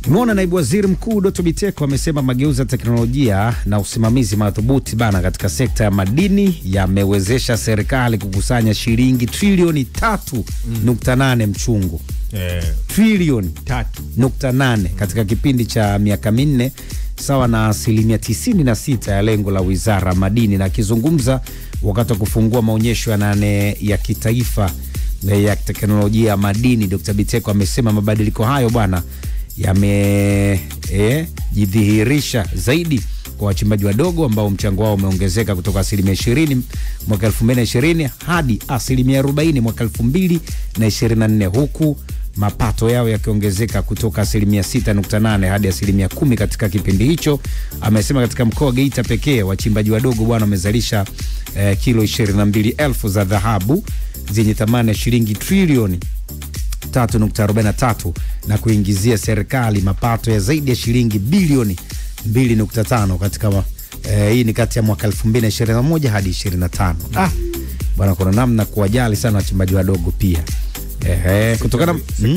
Tumeona naibu waziri mkuu Doto Biteko amesema mageuzi ya teknolojia na usimamizi madhubuti bana katika sekta ya madini yamewezesha serikali kukusanya shilingi trilioni 3.8 mchungu. Trilioni 3.8 katika kipindi cha miaka minne, sawa na 96% ya lengo la Wizara ya Madini. Na akizungumza wakati wa kufungua maonyesho ya 8 ya kitaifa ya teknolojia ya madini, Dr. Biteko amesema mabadiliko hayo bwana yamejidhihirisha zaidi kwa wachimbaji wadogo ambao mchango wao umeongezeka kutoka 20% mwaka 2020 hadi 40% mwaka 2024, huku mapato yao yakiongezeka kutoka 6.8 hadi 10% katika kipindi hicho. Amesema katika mkoa wa Geita pekee wachimbaji wadogo bwana wamezalisha kilo 22,000 za dhahabu zenye thamani ya shilingi trilioni 3.43 na kuingizia serikali mapato ya zaidi ya shilingi bilioni 2.5 katika hii ni kati ya mwaka 2021 hadi 25. Bwana, kuna namna kuwajali sana wachimbaji wadogo pia. Kutokana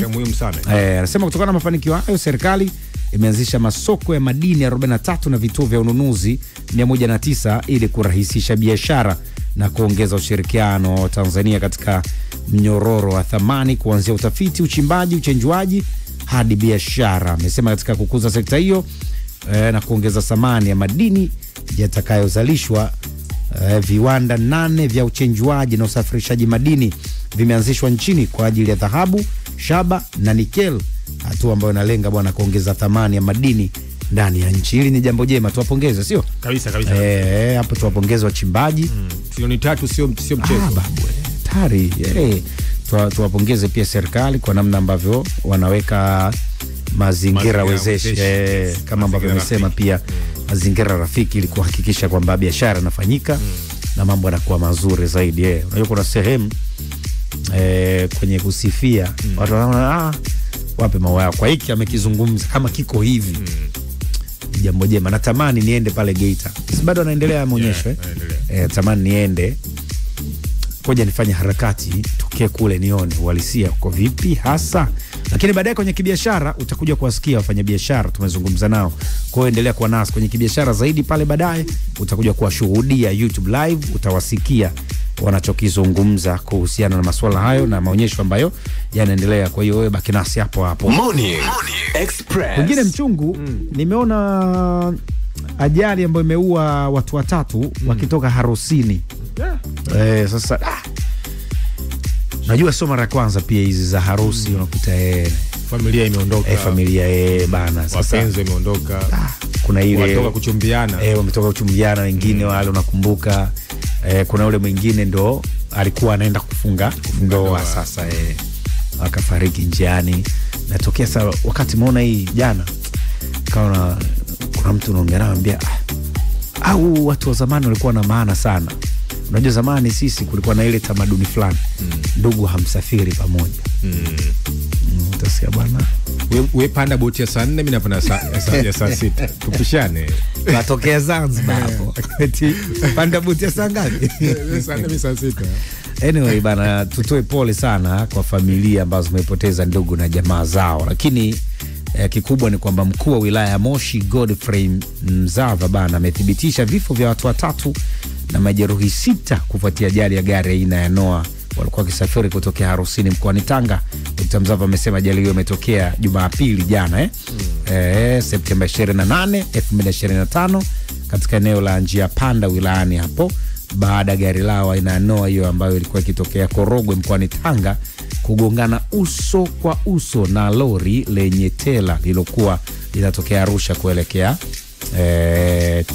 muhimu sana. Anasema kutokana na mafanikio hayo serikali imeanzisha masoko ya madini 43 na vituo vya ununuzi 109 ili kurahisisha biashara na kuongeza ushirikiano wa Tanzania katika mnyororo wa thamani kuanzia utafiti, uchimbaji, uchenjuaji hadi biashara. Amesema katika kukuza sekta hiyo na kuongeza thamani ya madini yatakayozalishwa, viwanda 8 vya uchenjuaji na usafirishaji madini vimeanzishwa nchini kwa ajili ya dhahabu, shaba na nikel, hatua ambayo inalenga bwana kuongeza thamani ya madini ndani ya nchi. Hili ni jambo jema, tuwapongeze, sio? Kabisa. Hapo tuwapongeze wachimbaji. Trilioni 3 sio mchezo. Babu, tari. Tuwapongeze pia serikali kwa namna ambavyo wanaweka mazingira wezeshi, kama ambavyo amesema pia mazingira rafiki ili kuhakikisha kwamba biashara inafanyika na mambo yanakuwa mazuri zaidi. Unajua kuna sehemu kwenye kusifia watu wanaona wape maua kwa hiki amekizungumza kama kiko hivi. Jambo jema. Natamani niende pale Geita. Bado anaendelea maonyesho. Tamani niende. Koja nifanye harakati tokee kule nione uhalisia uko vipi hasa. Lakini baadaye kwenye kibiashara utakuja kuwasikia wafanyabiashara tumezungumza nao. Kwa hiyo endelea kuwa nasi kwenye kibiashara zaidi pale baadaye. Utakuja kuwashuhudia YouTube live, utawasikia wanachokizungumza kuhusiana na masuala hayo na maonyesho ambayo yanaendelea. Kwa hiyo wewe baki nasi hapo hapo. Morning Express. Wengine mchungu, nimeona ajali ambayo imeua watu 3 wakitoka harusini. Sasa najua sio mara ya kwanza pia hizi za harusi unakuta familia imeondoka. Familia bana, sasa wapenzi wameondoka. Kuna ile wametoka kuchumbiana. Wametoka kuchumbiana wengine wale unakumbuka. Kuna ule mwingine ndo alikuwa anaenda kufunga ndoa sasa akafariki njiani. Natokea sasa wakati muona hii jana kuna mtu anaongea anambia au watu wa zamani walikuwa na maana sana. Unajua zamani sisi kulikuwa na ile tamaduni fulani, ndugu hamsafiri pamoja. Utasikia bwana, wewe panda boti ya saa 4 mimi napanda saa 6 tupishane. Natokea Zanzibar hapo. Eti panda boti ya saa ngapi? Saa 4 saa 6. Anyway bana, tutoe pole sana kwa familia ambazo zimepoteza ndugu na jamaa zao, lakini kikubwa ni kwamba mkuu wa wilaya ya Moshi Godfrey Mzava bana amethibitisha vifo vya watu 3 na majeruhi 6 kufuatia ajali ya gari aina ya Noah walikuwa wakisafiri kutokea harusini mkoani Tanga. Dr. Mzava amesema ajali hiyo imetokea Jumapili jana Septemba 28, 2025 katika eneo la njia panda wilayani hapo, baada gari lao aina ya Noah hiyo ambayo ilikuwa ikitokea Korogwe mkoani Tanga kugongana uso kwa uso na lori lenye tela lilokuwa linatokea Arusha kuelekea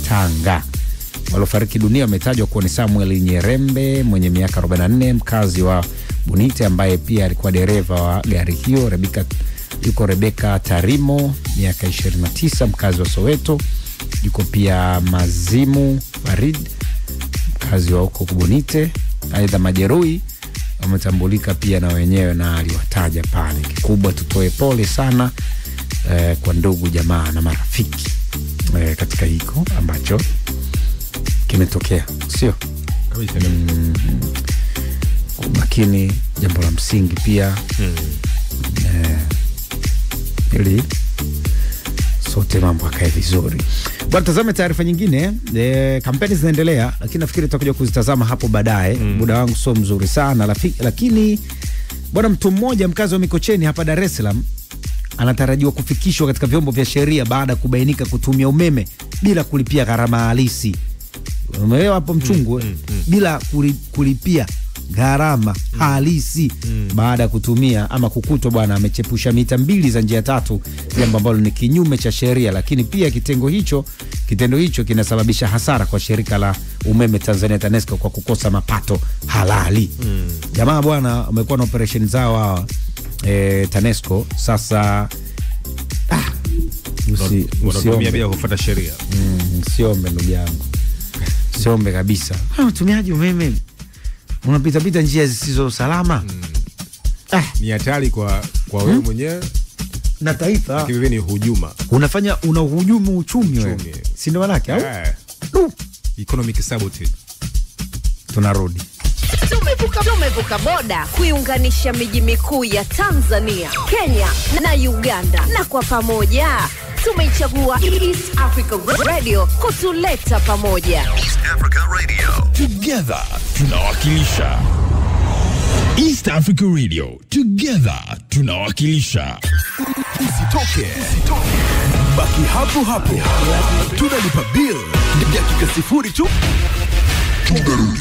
Tanga. Waliofariki dunia wametajwa kuwa ni Samuel Nyerembe mwenye miaka 44, mkazi wa Bunite, ambaye pia alikuwa dereva wa gari hiyo. Rebeka Tarimo miaka 29, mkazi wa Soweto. Yuko pia Mazimu Farid, mkazi wa huko Bunite. Aidha majeruhi wametambulika pia na wenyewe na aliwataja pale. Kikubwa tutoe pole sana kwa ndugu jamaa na marafiki katika hiko ambacho kimetokea, sio? Kabisa. Lakini jambo la msingi pia ili sote mambo akae vizuri. Bwana, tazame taarifa nyingine. Kampeni zinaendelea, lakini nafikiri tutakuja kuzitazama hapo baadaye. Muda wangu sio mzuri sana, lakini bwana, mtu mmoja mkazi wa Mikocheni hapa Dar es Salaam anatarajiwa kufikishwa katika vyombo vya sheria baada ya kubainika kutumia umeme bila kulipia gharama halisi. Umeelewa hapo mchungu? Bila kulipia gharama halisi baada ya kutumia ama kukutwa bwana amechepusha mita 2 za njia 3, jambo ambalo ni kinyume cha sheria. Lakini pia kitendo hicho kinasababisha hasara kwa shirika la umeme Tanzania TANESCO kwa kukosa mapato halali. Jamaa bwana wamekuwa na operation zao hawa TANESCO sasa. Usiombe bila kufuata sheria. Usiombe ndugu yangu, usiombe kabisa. Utumiaji umeme unapita njia zisizo salama. Ni hatari kwa wewe mwenyewe na taifa. Hivi ni hujuma. Unahujumu uchumi wewe. Si ndio manake au? Economic sabotage. Tunarudi. Tumevuka boda kuiunganisha miji mikuu ya Tanzania, Kenya na Uganda, na kwa pamoja tumeichagua East Africa Radio kutuleta pamoja. East Africa Radio. Together tunawakilisha. East Africa Radio. Together tunawakilisha. Usitoke. Baki hapo. Tunalipa bill. Dakika 0 tu. Tunarudi.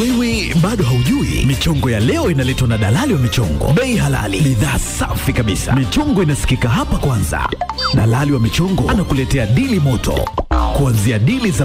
Wewe bado haujui? Michongo ya leo inaletwa na dalali wa michongo. Bei halali, bidhaa safi kabisa. Michongo inasikika hapa kwanza. Dalali wa michongo anakuletea dili moto. Kuanzia dili za